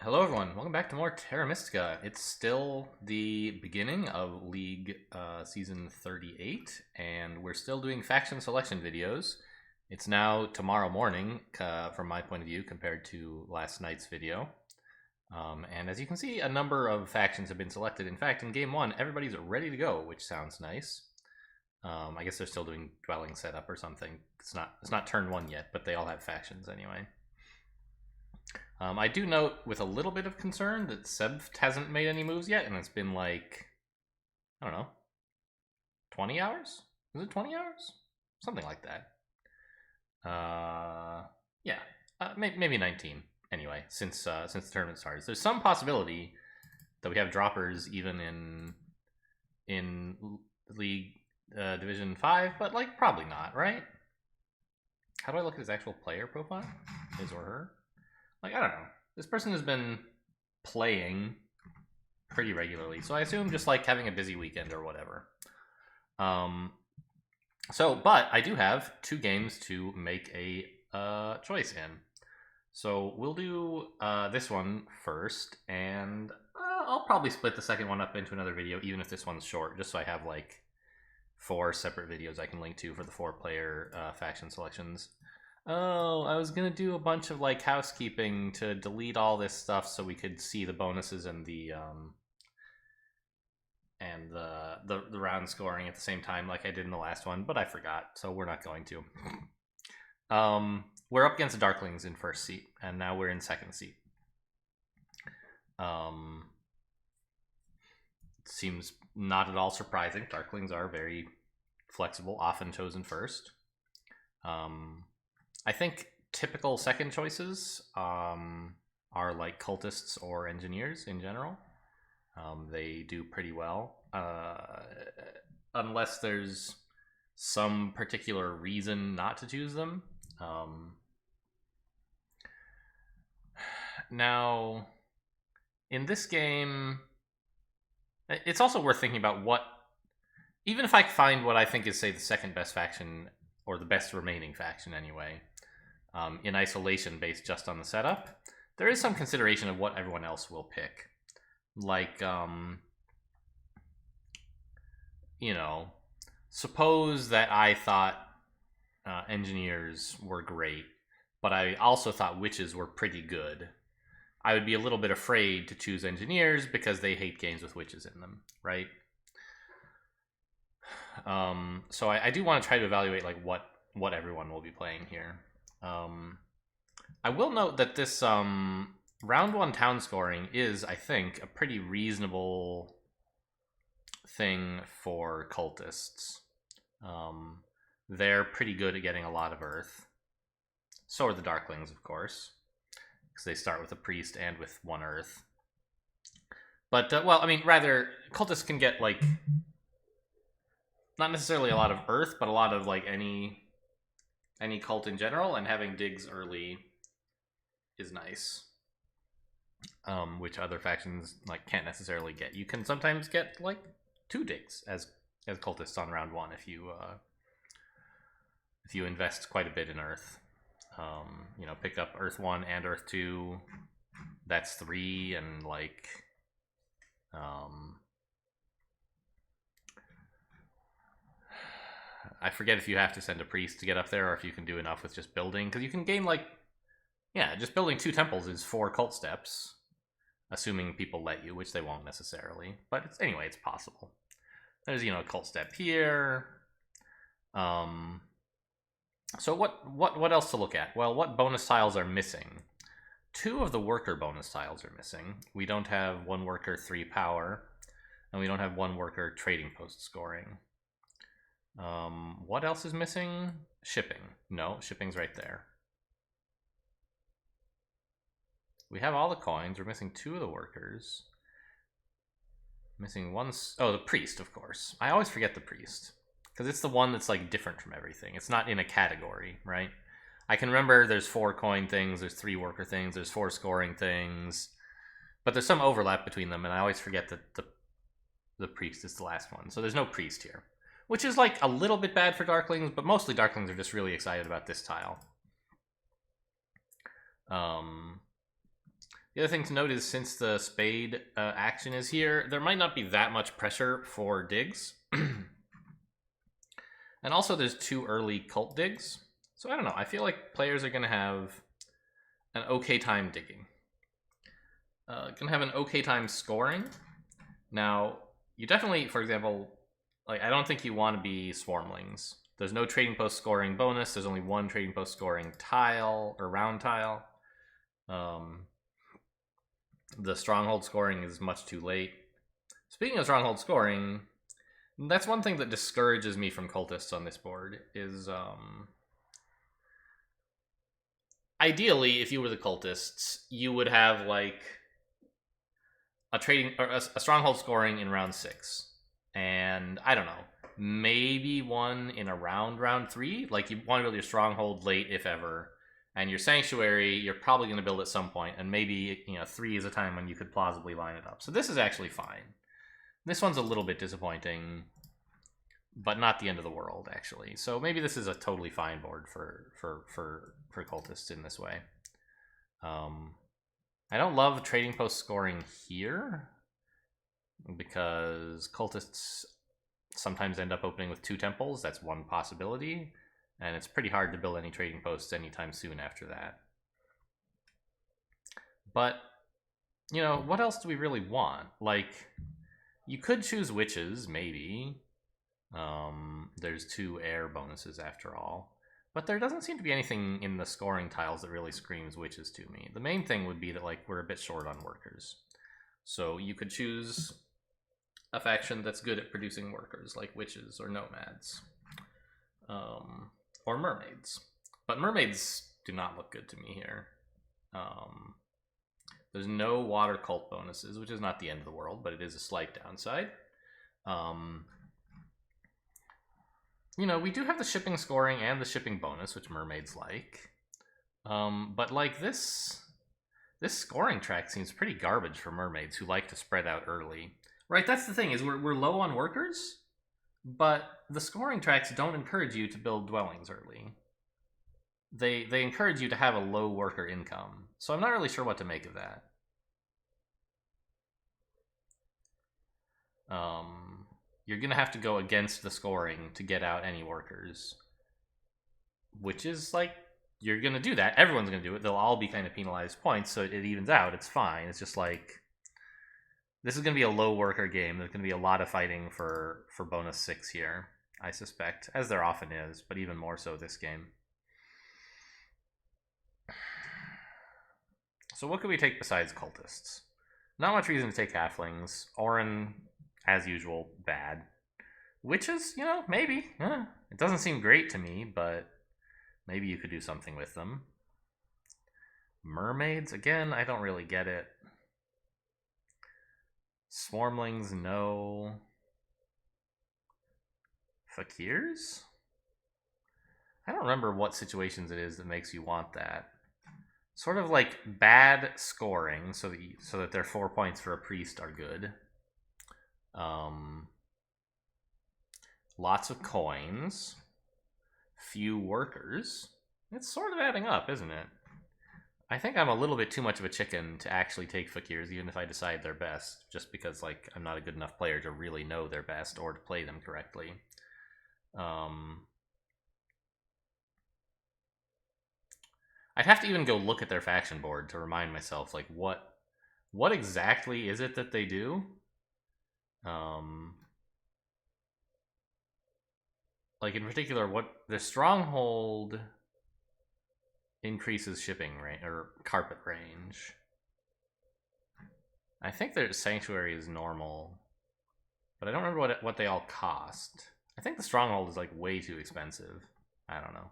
Hello everyone, welcome back to more Terra Mystica. It's still the beginning of League Season 38, and we're still doing faction selection videos. It's now tomorrow morning, from my point of view, compared to last night's video. And as you can see, a number of factions have been selected. In fact, in Game 1, everybody's ready to go, which sounds nice. I guess they're still doing dwelling setup or something. It's not turn 1 yet, but they all have factions anyway. I do note with a little bit of concern that Seb hasn't made any moves yet, and it's been like, I don't know, 20 hours? Is it 20 hours? Something like that. Yeah, maybe 19. Anyway, since the tournament starts, there's some possibility that we have droppers even in League Division 5, but like probably not, right? How do I look at his actual player profile? His or her? Like, I don't know. This person has been playing pretty regularly, so I assume just like having a busy weekend or whatever. But I do have 2 games to make a choice in. So we'll do this one first, and I'll probably split the second one up into another video, even if this one's short, just so I have like 4 separate videos I can link to for the 4-player faction selections. Oh, I was gonna do a bunch of like housekeeping to delete all this stuff so we could see the bonuses and the round scoring at the same time, like I did in the last one, but I forgot, so we're not going to. We're up against the Darklings in first seat, and now we're in second seat. Seems not at all surprising. Darklings are very flexible, often chosen first. I think typical second choices are like cultists or engineers in general. They do pretty well, unless there's some particular reason not to choose them. Now, in this game, it's also worth thinking about what, even if I find what I think is, say, the second best faction, or the best remaining faction anyway, in isolation based just on the setup, there is some consideration of what everyone else will pick. Like, you know, suppose that I thought engineers were great, but I also thought witches were pretty good. I would be a little bit afraid to choose engineers because they hate games with witches in them, right? So I do want to try to evaluate like what everyone will be playing here. I will note that this round 1 town scoring is, I think, a pretty reasonable thing for cultists. They're pretty good at getting a lot of earth. So are the Darklings, of course, because they start with a priest and with 1 earth. But, well, I mean, rather, cultists can get, like, not necessarily a lot of earth, but a lot of, like, any cult in general, and having digs early is nice. Which other factions like can't necessarily get. You can sometimes get like 2 digs as cultists on round 1 if you invest quite a bit in earth. You know, pick up earth 1 and earth 2. That's 3, and like I forget if you have to send a priest to get up there, or if you can do enough with just building, because you can gain like, yeah, just building 2 temples is 4 cult steps, assuming people let you, which they won't necessarily. But anyway, it's possible. There's, you know, a cult step here. So what else to look at? Well, what bonus tiles are missing? 2 of the worker bonus tiles are missing. We don't have 1 worker 3 power, and we don't have 1 worker trading post scoring. What else is missing? Shipping. No, shipping's right there. We have all the coins. We're missing 2 of the workers. Missing 1. Oh, the priest, of course. I always forget the priest, because it's the one that's like different from everything. It's not in a category, right? I can remember there's 4 coin things, there's 3 worker things, there's 4 scoring things, but there's some overlap between them, and I always forget that the priest is the last one. So there's no priest here, which is like a little bit bad for Darklings, but mostly Darklings are just really excited about this tile. The other thing to note is since the spade action is here, there might not be that much pressure for digs. And also there's 2 early cult digs. So I don't know, I feel like players are going to have an okay time digging. Gonna have an okay time scoring. Now, you definitely, for example, like I don't think you want to be swarmlings. There's no trading post scoring bonus. There's only 1 trading post scoring tile or round tile. The stronghold scoring is much too late. Speaking of stronghold scoring, that's one thing that discourages me from cultists on this board is ideally, if you were the cultists, you would have like a trading or a stronghold scoring in round 6, and I don't know, maybe one in round 3. Like you want to build your stronghold late if ever, and your sanctuary you're probably going to build at some point, and maybe 3 is a time when you could plausibly line it up. So this is actually fine. This one's a little bit disappointing, but not the end of the world actually. So maybe this is a totally fine board for cultists in this way. I don't love trading post scoring here because cultists sometimes end up opening with 2 temples. That's one possibility, and it's pretty hard to build any trading posts anytime soon after that. But, what else do we really want? Like, you could choose witches, maybe. There's 2 air bonuses after all. But there doesn't seem to be anything in the scoring tiles that really screams witches to me. The main thing would be that like we're a bit short on workers. So you could choose a faction that's good at producing workers, like witches or nomads. Or mermaids. But mermaids do not look good to me here. There's no water cult bonuses, which is not the end of the world, but it is a slight downside. We do have the shipping scoring and the shipping bonus, which mermaids like. But like this scoring track seems pretty garbage for mermaids who like to spread out early. Right, that's the thing, is we're low on workers, but the scoring tracks don't encourage you to build dwellings early. They encourage you to have a low worker income. So I'm not really sure what to make of that. You're going to have to go against the scoring to get out any workers. Which is like, you're going to do that. Everyone's going to do it. They'll all be kind of penalized points, so it evens out. It's fine. It's just like, this is going to be a low worker game. There's going to be a lot of fighting for bonus 6 here, I suspect, as there often is, but even more so this game. So what could we take besides cultists? Not much reason to take halflings. Orin, as usual, bad. Witches, maybe. It doesn't seem great to me, but maybe you could do something with them. Mermaids, again, I don't really get it. Swarmlings, no. Fakirs? I don't remember what situations it is that makes you want that. Sort of like bad scoring, so that their 4 points for a priest are good. Lots of coins. Few workers. It's sort of adding up, isn't it? I think I'm a little bit too much of a chicken to actually take fakirs, even if I decide they're best, just because like I'm not a good enough player to really know they're best or to play them correctly. I'd have to even go look at their faction board to remind myself, like, what exactly is it that they do? Like, in particular, what the stronghold increases shipping range, or carpet range. I think their sanctuary is normal, but I don't remember what they all cost. I think the stronghold is, like, way too expensive. I don't know.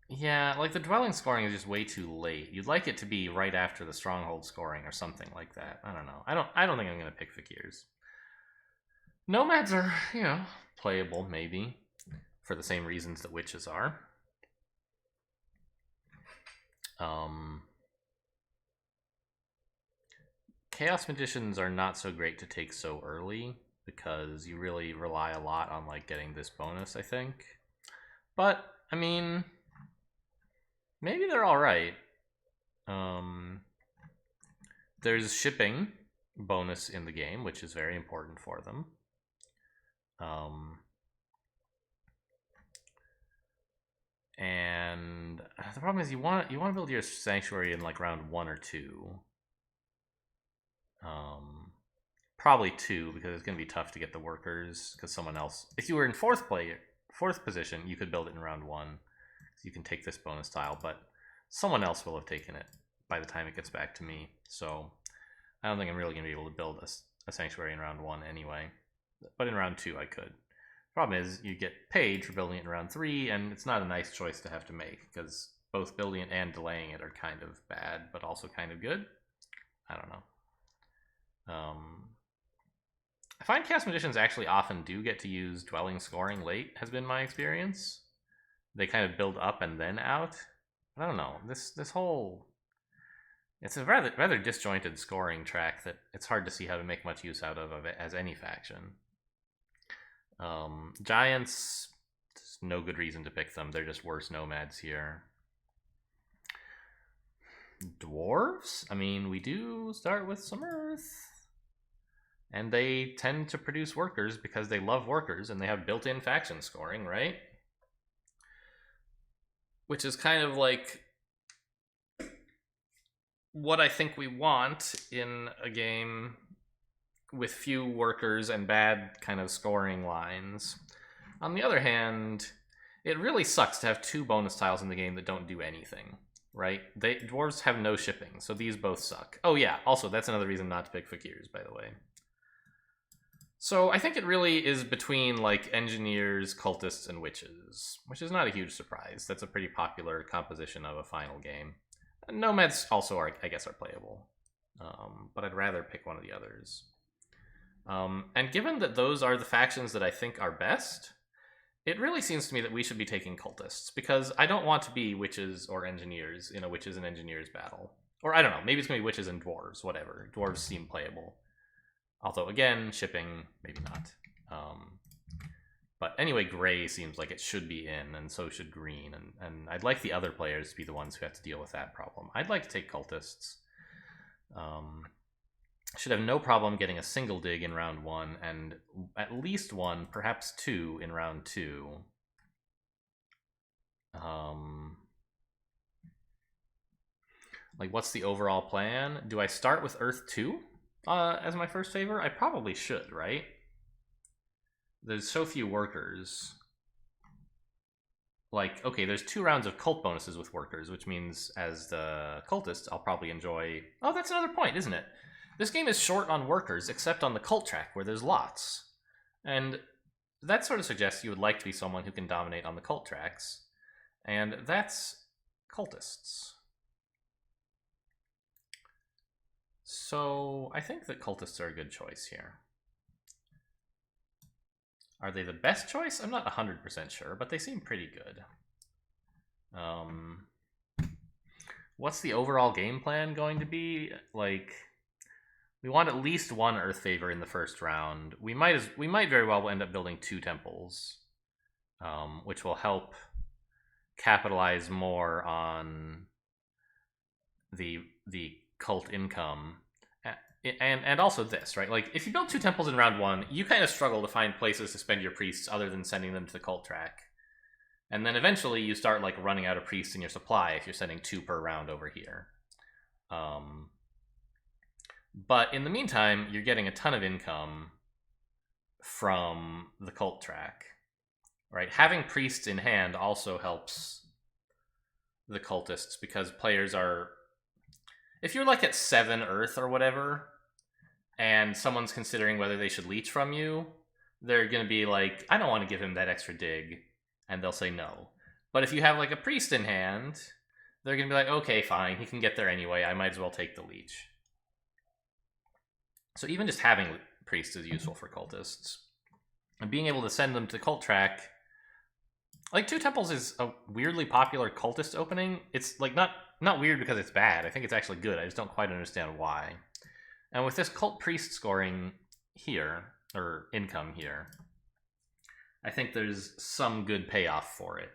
Yeah, like the dwelling scoring is just way too late. You'd like it to be right after the stronghold scoring or something like that. I don't know. I don't think I'm gonna pick fakirs. Nomads are, playable maybe, for the same reasons that witches are. Chaos magicians are not so great to take so early. because you really rely a lot on like getting this bonus, I think. But I mean, maybe they're all right. There's shipping bonus in the game, which is very important for them. And the problem is you want to build your sanctuary in like round 1 or 2. Probably 2, because it's going to be tough to get the workers, because someone else, if you were in fourth position, you could build it in round 1, so you can take this bonus tile, but someone else will have taken it by the time it gets back to me, so I don't think I'm really going to be able to build a sanctuary in round 1 anyway, but in round 2 I could. Problem is, you get paid for building it in round 3, and it's not a nice choice to have to make, because both building it and delaying it are kind of bad, but also kind of good. I don't know. I find Chaos Magicians actually often do get to use Dwelling Scoring late, has been my experience. They kind of build up and then out. I don't know. This whole... It's a rather disjointed scoring track that it's hard to see how to make much use out of it as any faction. Giants, there's no good reason to pick them. They're just worse nomads here. Dwarves? I mean, we do start with some earth. And they tend to produce workers because they love workers and they have built-in faction scoring, right? Which is kind of like what I think we want in a game with few workers and bad kind of scoring lines. On the other hand, it really sucks to have 2 bonus tiles in the game that don't do anything, right? Dwarves have no shipping, so these both suck. Oh yeah, also that's another reason not to pick Fakirs, by the way. So I think it really is between like engineers, cultists, and witches, which is not a huge surprise. That's a pretty popular composition of a final game. Nomads also are, I guess, are playable, but I'd rather pick one of the others. And given that those are the factions that I think are best, it really seems to me that we should be taking cultists, because I don't want to be witches or engineers in a witches and engineers battle. Or I don't know, maybe it's going to be witches and dwarves, whatever. Dwarves seem playable. Although, again, shipping, maybe not. But anyway, gray seems like it should be in, and so should green. And I'd like the other players to be the ones who have to deal with that problem. I'd like to take cultists. Should have no problem getting a single dig in round 1, and at least 1, perhaps 2 in round 2. Like, what's the overall plan? Do I start with Earth 2? As my first favor? I probably should, right? There's so few workers. Like, okay, there's 2 rounds of cult bonuses with workers, which means as the cultist, I'll probably enjoy... Oh, that's another point, isn't it? This game is short on workers, except on the cult track, where there's lots. And that sort of suggests you would like to be someone who can dominate on the cult tracks. And that's cultists. So I think that cultists are a good choice here. Are they the best choice? I'm not 100% sure, but they seem pretty good. What's the overall game plan going to be? Like, we want at least 1 Earth Favor in the first round. We might very well end up building 2 temples, which will help capitalize more on the cult income. And also this, right? Like, if you build 2 temples in round 1, you kind of struggle to find places to spend your priests other than sending them to the cult track. And then eventually you start, like, running out of priests in your supply if you're sending 2 per round over here. But in the meantime, you're getting a ton of income from the cult track, right? Having priests in hand also helps the cultists, because players are... If you're, like, at 7 Earth or whatever, and someone's considering whether they should leech from you, they're going to be like, I don't want to give him that extra dig, and they'll say no. But if you have, like, a priest in hand, they're going to be like, okay, fine, he can get there anyway, I might as well take the leech. So even just having priests is useful for cultists. And being able to send them to cult track... Like, 2 temples is a weirdly popular cultist opening. It's, like, not weird because it's bad. I think it's actually good. I just don't quite understand why. And with this cult priest scoring here, or income here. I think there's some good payoff for it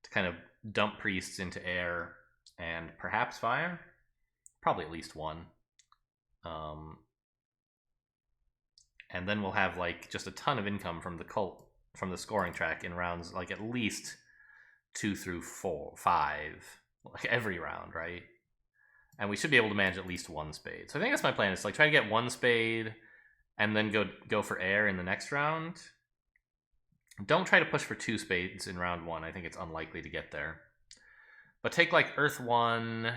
to kind of dump priests into air and perhaps fire. Probably at least one. And then we'll have like just a ton of income from the cult, from the scoring track in rounds like at least 2 through 4, 5, like every round, right? And we should be able to manage at least one spade. So I think that's my plan, is to like try to get one spade and then go for air in the next round. Don't try to push for 2 spades in round 1. I think it's unlikely to get there. But take like Earth 1.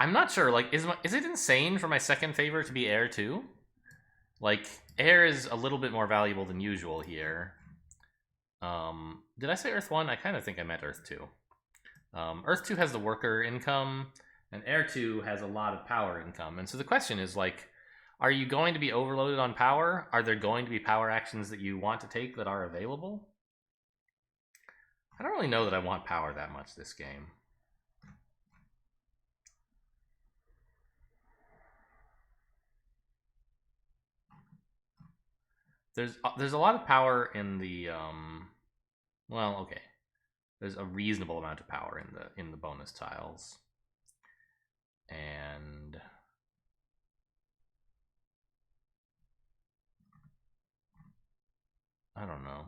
I'm not sure. Like, is it insane for my second favor to be air 2? Like, air is a little bit more valuable than usual here. Did I say Earth 1? I kind of think I meant Earth 2. Earth 2 has the worker income, and air 2 has a lot of power income. And so the question is, like, are you going to be overloaded on power? Are there going to be power actions that you want to take that are available? I don't really know that I want power that much this game. There's a lot of power in the well, okay. There's a reasonable amount of power in the bonus tiles. And I don't know.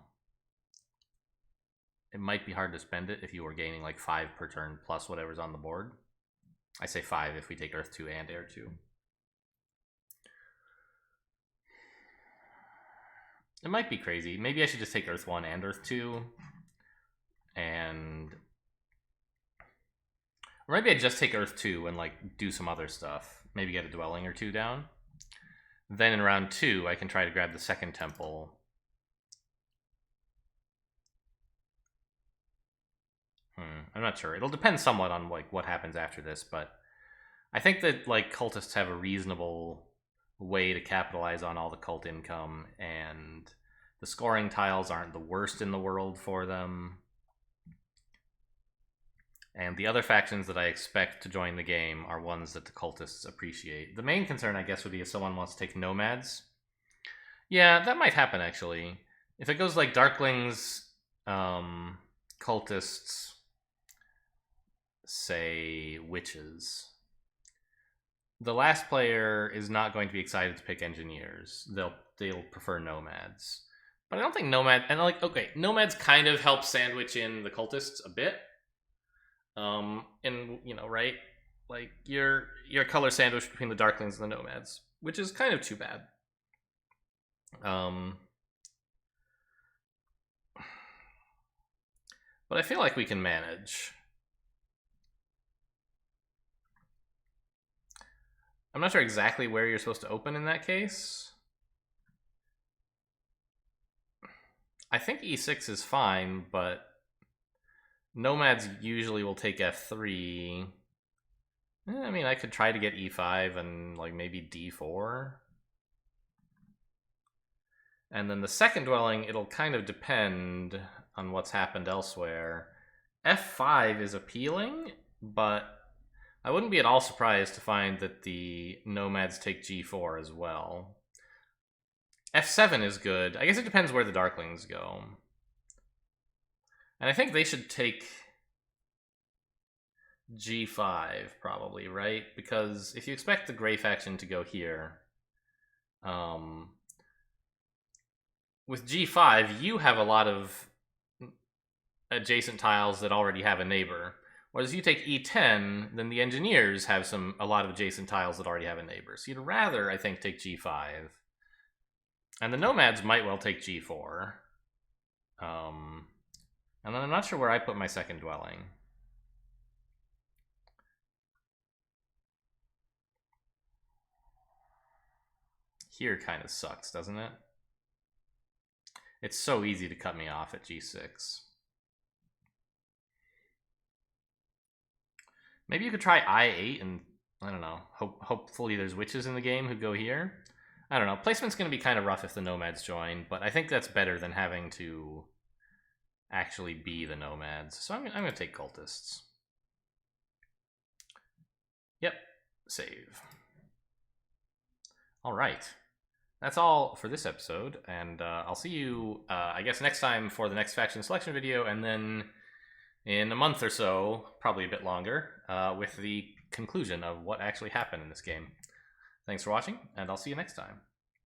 It might be hard to spend it if you were gaining like 5 per turn plus whatever's on the board. I say 5 if we take Earth 2 and Air 2. It might be crazy. Maybe I should just take Earth 1 and Earth 2. And or maybe I just take Earth 2 and like do some other stuff. Maybe get a dwelling or 2 down. Then in round 2, I can try to grab the second temple. I'm not sure. It'll depend somewhat on like what happens after this, but I think that like cultists have a reasonable way to capitalize on all the cult income, and the scoring tiles aren't the worst in the world for them. And the other factions that I expect to join the game are ones that the cultists appreciate. The main concern, I guess, would be if someone wants to take nomads. Yeah, that might happen, actually. If it goes like Darklings, cultists, say witches, the last player is not going to be excited to pick engineers. They'll prefer nomads. But I don't think nomad, and like, okay, nomads kind of help sandwich in the cultists a bit. And you know, right? Like your color sandwich between the Darklings and the nomads, which is kind of too bad. But I feel like we can manage. I'm not sure exactly where you're supposed to open in that case. I think E6 is fine, but nomads usually will take F3. I mean, I could try to get E5 and like maybe D4. And then the second dwelling, it'll kind of depend on what's happened elsewhere. F5 is appealing, but I wouldn't be at all surprised to find that the nomads take G4 as well. F7 is good. I guess it depends where the Darklings go. And I think they should take G5, probably, right? Because if you expect the gray faction to go here, with G5, you have a lot of adjacent tiles that already have a neighbor. Whereas if you take E10, then the engineers have a lot of adjacent tiles that already have a neighbor. So you'd rather, I think, take G5. And the nomads might well take G4. And then I'm not sure where I put my second dwelling. Here kind of sucks, doesn't it? It's so easy to cut me off at G6. Maybe you could try I8 and, I don't know, hopefully there's witches in the game who go here. I don't know. Placement's going to be kind of rough if the nomads join, but I think that's better than having to actually be the nomads. So I'm going to take cultists. Yep, save. All right. That's all for this episode, and I'll see you, I guess, next time for the next faction selection video, and then in a month or so, probably a bit longer, with the conclusion of what actually happened in this game. Thanks for watching, and I'll see you next time.